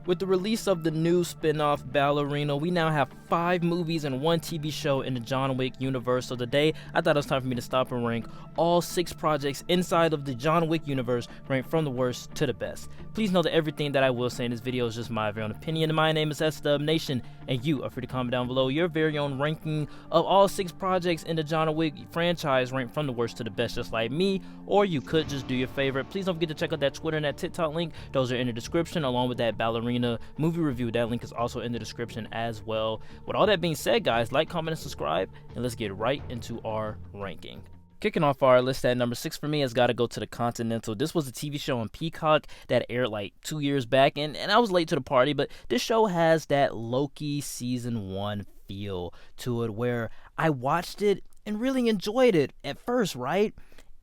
With the release of the new spin-off Ballerina, we now have 5 movies and 1 TV show in the John Wick universe. So today, I thought it was time for me to stop and rank all 6 projects inside of the John Wick universe, ranked from the worst to the best. Please know that everything that I will say in this video is just my very own opinion. My name is SW Nation, and you are free to comment down below your very own ranking of all 6 projects in the John Wick franchise, ranked from the worst to the best, just like me. Or you could just do your favorite. Please don't forget to check out that Twitter and that TikTok link. Those are in the description, along with that Ballerina movie review. That link is also in the description as well. With all that being said, guys, like, comment, and subscribe, and let's get right into our ranking. Kicking off our list at number 6 for me has got to go to the Continental. This was a TV show on Peacock that aired like 2 years back, and I was late to the party, but this show has that Loki season 1 feel to it, where I watched it and really enjoyed it at first, right?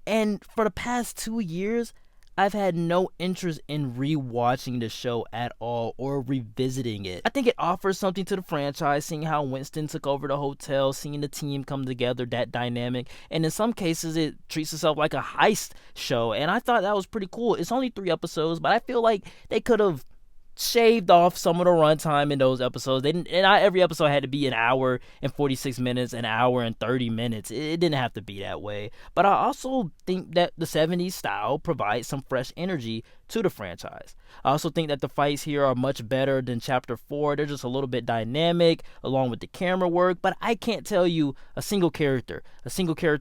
And for the past 2 years, I've had no interest in rewatching the show at all or revisiting it. I think it offers something to the franchise, seeing how Winston took over the hotel, seeing the team come together, that dynamic, and in some cases it treats itself like a heist show, and I thought that was pretty cool. It's only 3 episodes, but I feel like they could have shaved off some of the runtime in those episodes. And not every episode had to be an hour and 46 minutes, an hour and 30 minutes. It didn't have to be that way. But I also think that the 70s style provides some fresh energy to the franchise. I also think that the fights here are much better than Chapter 4. They're just a little bit dynamic, along with the camera work, but I can't tell you a single character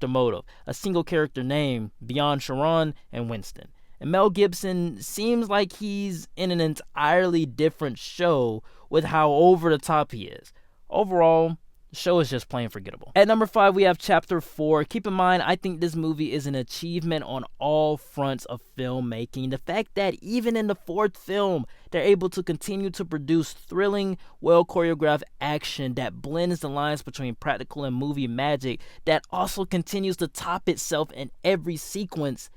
motive, a single character name beyond Sharon and Winston. And Mel Gibson seems like he's in an entirely different show with how over the top he is. Overall, the show is just plain forgettable. At number 5, we have Chapter 4. Keep in mind, I think this movie is an achievement on all fronts of filmmaking. The fact that even in the 4th film, they're able to continue to produce thrilling, well-choreographed action that blends the lines between practical and movie magic, that also continues to top itself in every sequence,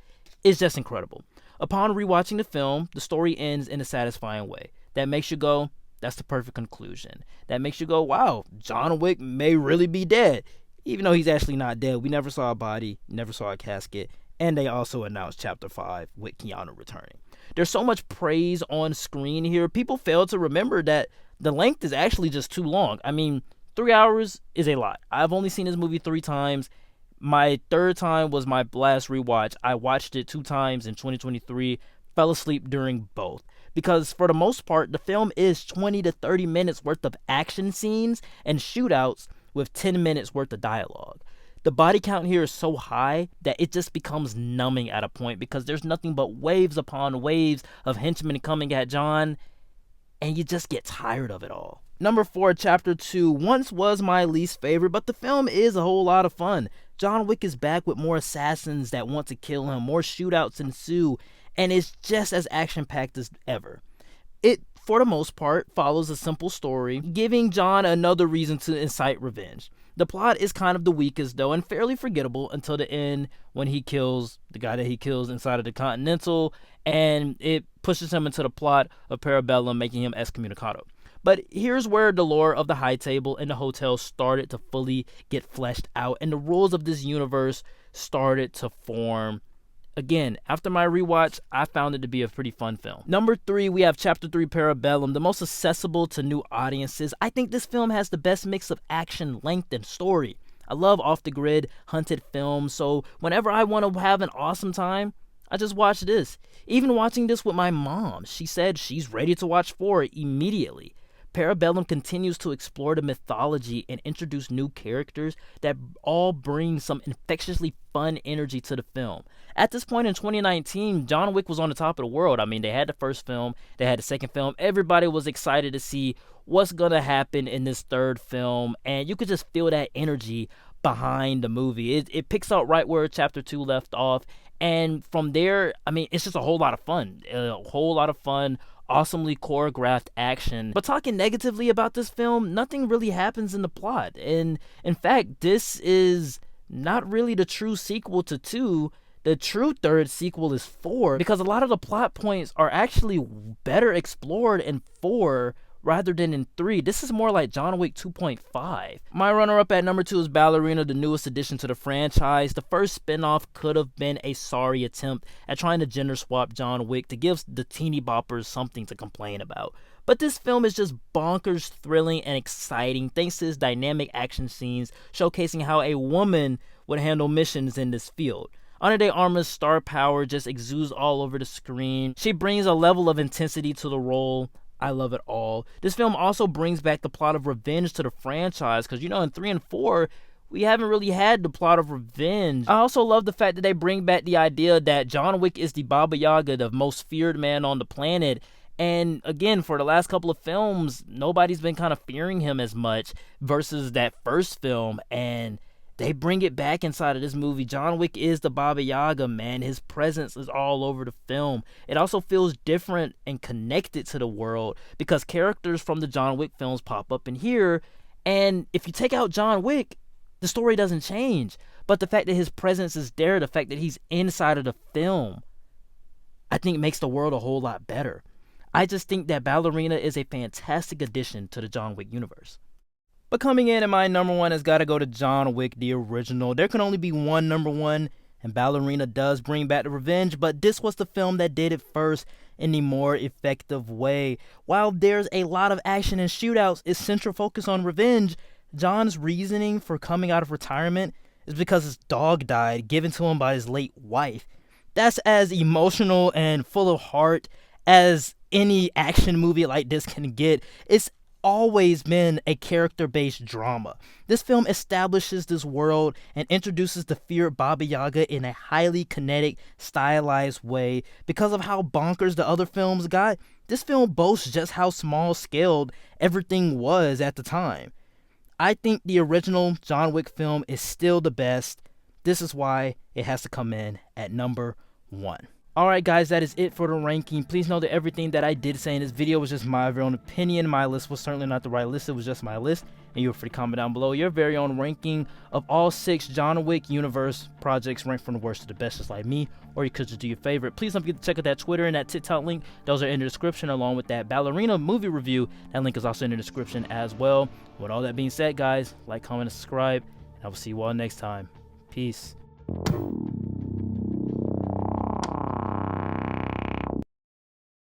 is just incredible. Upon rewatching the film, the story ends in a satisfying way. That makes you go, that's the perfect conclusion. That makes you go, wow, John Wick may really be dead. Even though he's actually not dead. We never saw a body, never saw a casket, and they also announced Chapter 5 with Keanu returning. There's so much praise on screen here. People fail to remember that the length is actually just too long. I mean, 3 hours is a lot. I've only seen this movie 3 times. My 3rd time was my last rewatch. I watched it 2 times in 2023, fell asleep during both. Because for the most part, the film is 20 to 30 minutes worth of action scenes and shootouts with 10 minutes worth of dialogue. The body count here is so high that it just becomes numbing at a point, because there's nothing but waves upon waves of henchmen coming at John, and you just get tired of it all. Number 4, Chapter 2, once was my least favorite, but the film is a whole lot of fun. John Wick is back with more assassins that want to kill him, more shootouts ensue, and it's just as action-packed as ever. It, for the most part, follows a simple story, giving John another reason to incite revenge. The plot is kind of the weakest, though, and fairly forgettable until the end, when he kills the guy that he kills inside of the Continental, and it pushes him into the plot of Parabellum, making him excommunicado. But here's where the lore of the high table and the hotel started to fully get fleshed out, and the rules of this universe started to form. Again, after my rewatch, I found it to be a pretty fun film. Number 3, we have Chapter 3 Parabellum, the most accessible to new audiences. I think this film has the best mix of action, length, and story. I love off-the-grid, hunted films, so whenever I want to have an awesome time, I just watch this. Even watching this with my mom, she said she's ready to watch 4 immediately. Parabellum continues to explore the mythology and introduce new characters that all bring some infectiously fun energy to the film. At this point in 2019, John Wick was on the top of the world. I mean, they had the 1st film, they had the 2nd film. Everybody was excited to see what's going to happen in this 3rd film, and you could just feel that energy behind the movie. It picks up right where Chapter 2 left off, and from there, I mean, it's just a whole lot of fun. Awesomely choreographed action. But talking negatively about this film, nothing really happens in the plot. And in fact, this is not really the true sequel to 2. The true 3rd sequel is 4, because a lot of the plot points are actually better explored in 4 rather than in 3. This is more like John Wick 2.5. My runner-up at number 2 is Ballerina, the newest addition to the franchise. The first spin-off could have been a sorry attempt at trying to gender swap John Wick to give the teeny boppers something to complain about. But this film is just bonkers, thrilling, and exciting thanks to its dynamic action scenes showcasing how a woman would handle missions in this field. Ana de Armas' star power just exudes all over the screen. She brings a level of intensity to the role. I love it all. This film also brings back the plot of revenge to the franchise because, in 3 and 4, we haven't really had the plot of revenge. I also love the fact that they bring back the idea that John Wick is the Baba Yaga, the most feared man on the planet. And again, for the last couple of films, nobody's been kind of fearing him as much versus that first film. And they bring it back inside of this movie. John Wick is the Baba Yaga, man. His presence is all over the film. It also feels different and connected to the world because characters from the John Wick films pop up in here. And if you take out John Wick, the story doesn't change. But the fact that his presence is there, the fact that he's inside of the film, I think makes the world a whole lot better. I just think that Ballerina is a fantastic addition to the John Wick universe. But coming in at my number 1 has got to go to John Wick, the original. There can only be one number 1, and Ballerina does bring back the revenge, but this was the film that did it first in the more effective way. While there's a lot of action and shootouts, its central focus on revenge, John's reasoning for coming out of retirement is because his dog died, given to him by his late wife. That's as emotional and full of heart as any action movie like this can get. It's always been a character-based drama. This film establishes this world and introduces the feared Baba Yaga in a highly kinetic, stylized way. Because of how bonkers the other films got, this film boasts just how small-scaled everything was at the time. I think the original John Wick film is still the best. This is why it has to come in at number 1. Alright guys, that is it for the ranking. Please know that everything that I did say in this video was just my very own opinion. My list was certainly not the right list, it was just my list. And you're free to comment down below your very own ranking of all 6 John Wick Universe projects ranked from the worst to the best, just like me. Or you could just do your favorite. Please don't forget to check out that Twitter and that TikTok link. Those are in the description along with that Ballerina movie review. That link is also in the description as well. With all that being said guys, like, comment, and subscribe. And I will see you all next time. Peace.